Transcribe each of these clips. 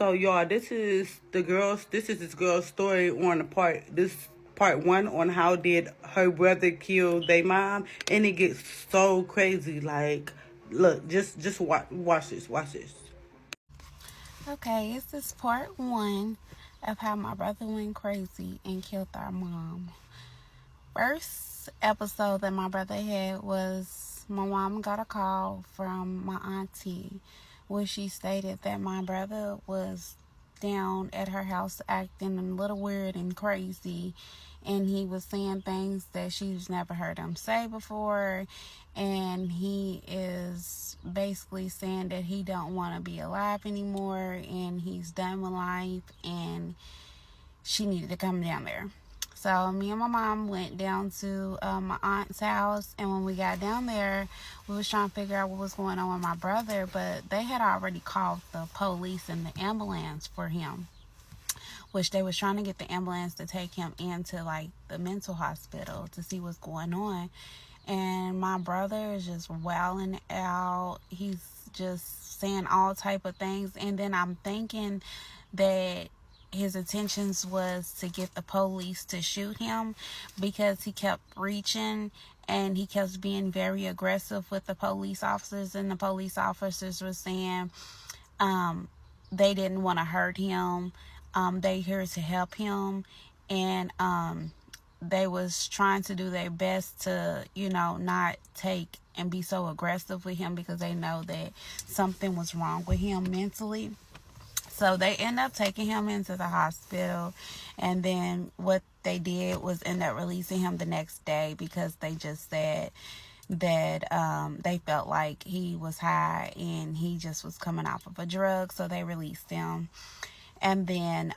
So y'all, this is this girl's story on part one on how did her brother kill their mom, and it gets so crazy. Like, look, just watch this. Okay, this is part one of how my brother went crazy and killed our mom. First episode that my brother had was my mom got a call from my auntie where she stated that my brother was down at her house acting a little weird and crazy, and he was saying things that she's never heard him say before, and he is basically saying that he don't want to be alive anymore and he's done with life, and she needed to come down there. So me and my mom went down to my aunt's house, and when we got down there, we was trying to figure out what was going on with my brother, but they had already called the police and the ambulance for him, which they was trying to get the ambulance to take him into like the mental hospital to see what's going on. And my brother is just wailing out. He's just saying all type of things, and then I'm thinking that his intentions was to get the police to shoot him because he kept reaching and he kept being very aggressive with the police officers, and the police officers were saying they didn't want to hurt him. They here to help him, and they was trying to do their best to, not take and be so aggressive with him because they know that something was wrong with him mentally. So they end up taking him into the hospital, and then what they did was end up releasing him the next day because they just said that they felt like he was high and he just was coming off of a drug, so they released him. And then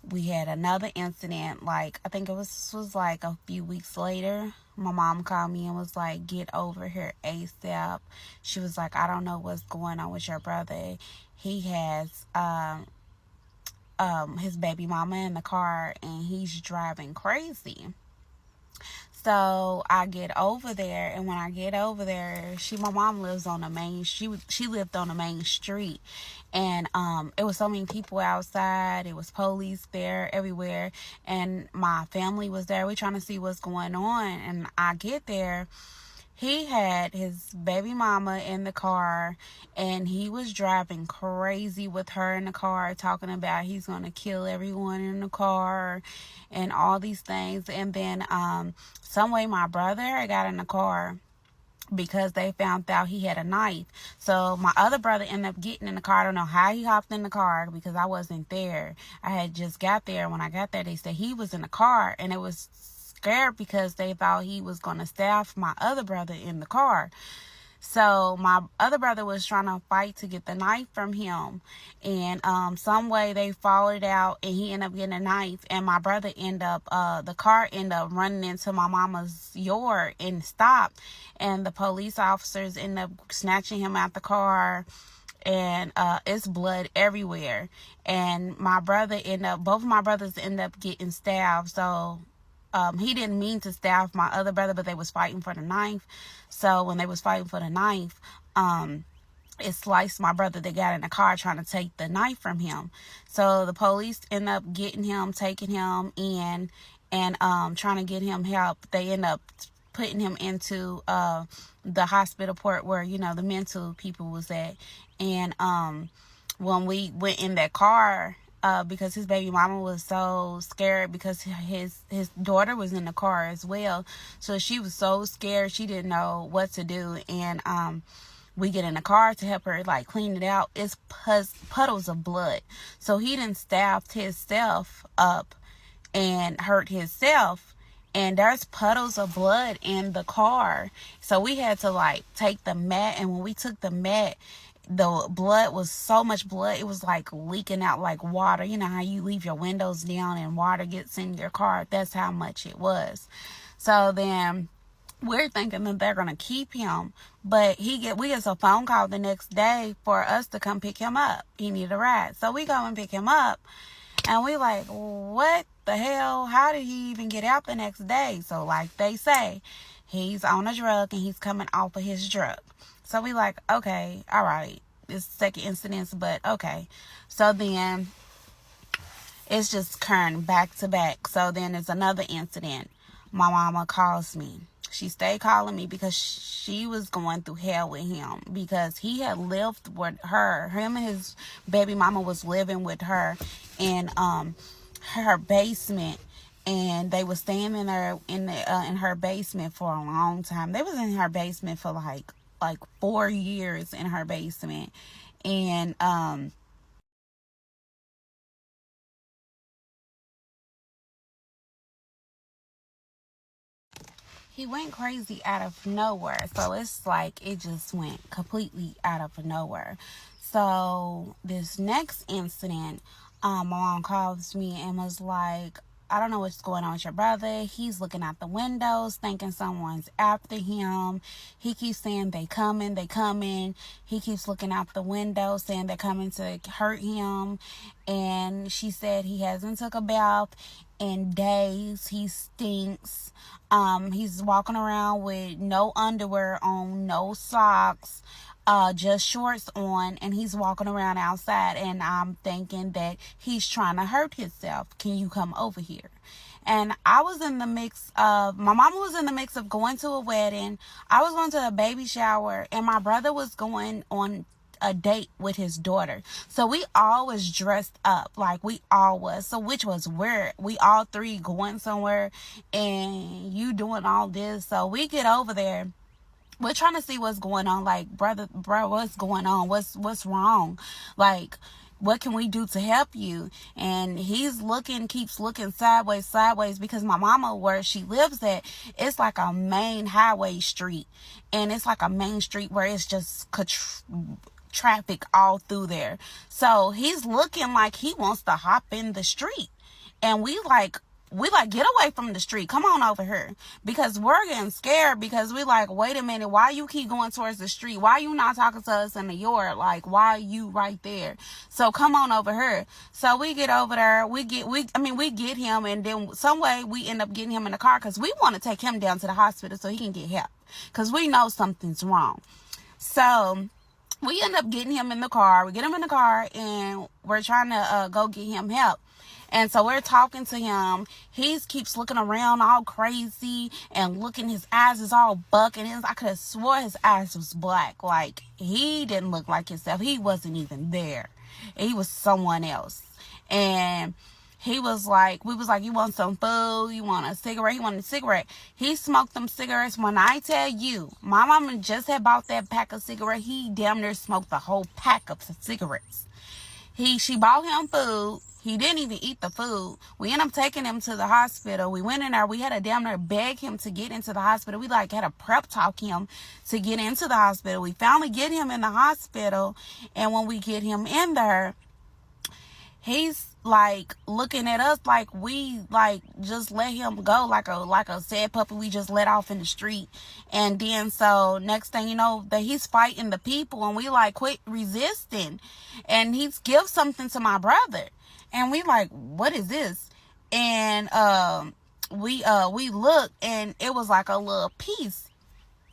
we had another incident, like I think it was like a few weeks later. My mom called me and was like, get over here ASAP. She was like, I don't know what's going on with your brother. He has his baby mama in the car and he's driving crazy. So I get over there, and when I get over there, my mom lives on the main. She lived on the main street, and it was so many people outside. It was police there everywhere, and my family was there. We trying to see what's going on, and I get there. He had his baby mama in the car, and he was driving crazy with her in the car, talking about he's going to kill everyone in the car and all these things. And then some way my brother got in the car because they found out he had a knife. So my other brother ended up getting in the car. I don't know how he hopped in the car because I wasn't there. I had just got there. When I got there, they said he was in the car, and it was scared because they thought he was going to stab my other brother in the car. So my other brother was trying to fight to get the knife from him, and some way they followed out, and he ended up getting a knife, and my brother the car ended up running into my mama's yard and stopped, and the police officers ended up snatching him out the car, and it's blood everywhere, and both of my brothers ended up getting stabbed. So he didn't mean to stab my other brother, but they was fighting for the knife. So when they was fighting for the knife, it sliced my brother that got in the car trying to take the knife from him. So the police end up getting him, taking him in, and trying to get him help. They end up putting him into the hospital port where, the mental people was at. And when we went in that car, because his baby mama was so scared because his daughter was in the car as well. So she was so scared, she didn't know what to do. And we get in the car to help her like clean it out. It's puddles of blood. So he done stabbed himself up and hurt himself. And there's puddles of blood in the car. So we had to like take the mat. And when we took the mat, the blood was so much blood, it was like leaking out like water. You know how you leave your windows down and water gets in your car? That's how much it was. So then we're thinking that they're gonna keep him, but we get a phone call the next day for us to come pick him up. He needed a ride, so we go and pick him up, and we like, what the hell? How did he even get out the next day? So like they say, he's on a drug and he's coming off of his drug. So we like, okay, all right, this second incident, but okay. So then it's just occurring back to back. So then there's another incident. My mama calls me. She stayed calling me because she was going through hell with him, because he had lived with her. Him and his baby mama was living with her in her basement, and they was staying in her basement for a long time. They was in her basement for like 4 years in her basement, and he went crazy out of nowhere. So it's like it just went completely out of nowhere. So this next incident, my mom calls me and was like, I don't know what's going on with your brother. He's looking out the windows thinking someone's after him. He keeps saying they coming, they coming. He keeps looking out the window saying they're coming to hurt him. And she said he hasn't took a bath in days. He stinks. He's walking around with no underwear on, no socks, just shorts on, and he's walking around outside, and I'm thinking that he's trying to hurt himself. Can you come over here? And I was in the mix of, my mama was in the mix of going to a wedding. I was going to a baby shower, and my brother was going on a date with his daughter. So we all was dressed up, like we all was. So which was weird. We all three going somewhere and you doing all this. So we get over there. We're trying to see what's going on. Like, bro, what's going on? What's wrong? Like, what can we do to help you? And he's keeps looking sideways, because my mama, where she lives at, it's like a main highway street. And it's like a main street where it's just traffic all through there. So he's looking like he wants to hop in the street. And we like, get away from the street. Come on over here. Because we're getting scared, because we like, wait a minute, why you keep going towards the street? Why you not talking to us in the yard? Like, why you right there? So come on over here. So we get over there. We get him, and then some way we end up getting him in the car, because we want to take him down to the hospital so he can get help, because we know something's wrong. So we end up getting him in the car. We get him in the car, and we're trying to go get him help. And so we're talking to him. He keeps looking around all crazy and looking. His eyes is all bucking. I could have swore his eyes was black. Like, he didn't look like himself. He wasn't even there. He was someone else. And we was like, you want some food? You want a cigarette? He wanted a cigarette. He smoked them cigarettes. When I tell you, my mama just had bought that pack of cigarettes. He damn near smoked the whole pack of cigarettes. She bought him food. He didn't even eat the food. We ended up taking him to the hospital. We went in there. We had to damn near beg him to get into the hospital. We had to prep talk him to get into the hospital. We finally get him in the hospital. And when we get him in there, he's like looking at us like we like just let him go like a sad puppy we just let off in the street. And then so next thing you know, that he's fighting the people, and we like quit resisting, and he gives something to my brother, and we like, what is this? And we look, and it was like a little piece.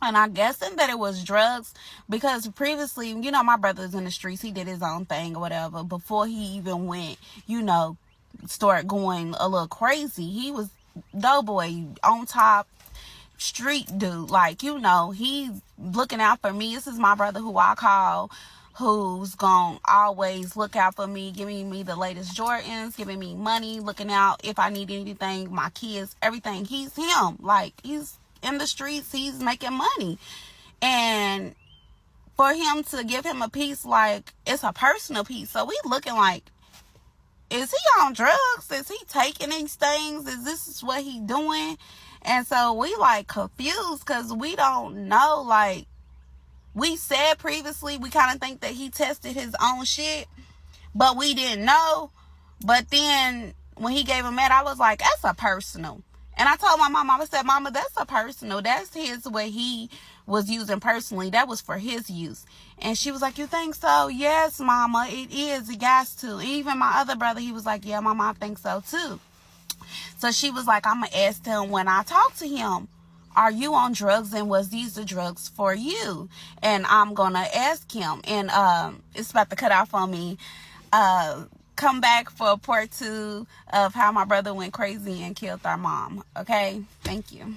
And I'm guessing that it was drugs, because previously, my brother's in the streets. He did his own thing or whatever. Before he even went, start going a little crazy. He was doughboy on top, street dude. Like, he's looking out for me. This is my brother who I call, who's gonna always look out for me, giving me the latest Jordans, giving me money, looking out if I need anything, my kids, everything. He's him. Like, he's in the streets, he's making money. And for him to give him a piece, like, it's a personal piece. So we looking like, is he on drugs? Is he taking these things? Is this what he doing? And so we like confused, because we don't know. Like we said previously, we kind of think that he tested his own shit, but we didn't know. But then when he gave him that, I was like, that's a personal. And I told my mom, I said, Mama, that's a personal. That's his, what he was using personally. That was for his use. And she was like, you think so? Yes, Mama, it is. It got to. Even my other brother, he was like, yeah, Mama, I think so too. So she was like, I'm going to ask him when I talk to him, are you on drugs, and was these the drugs for you? And I'm gonna ask him, and it's about to cut off on me. Come back for part 2 of how my brother went crazy and killed our mom. Okay, thank you.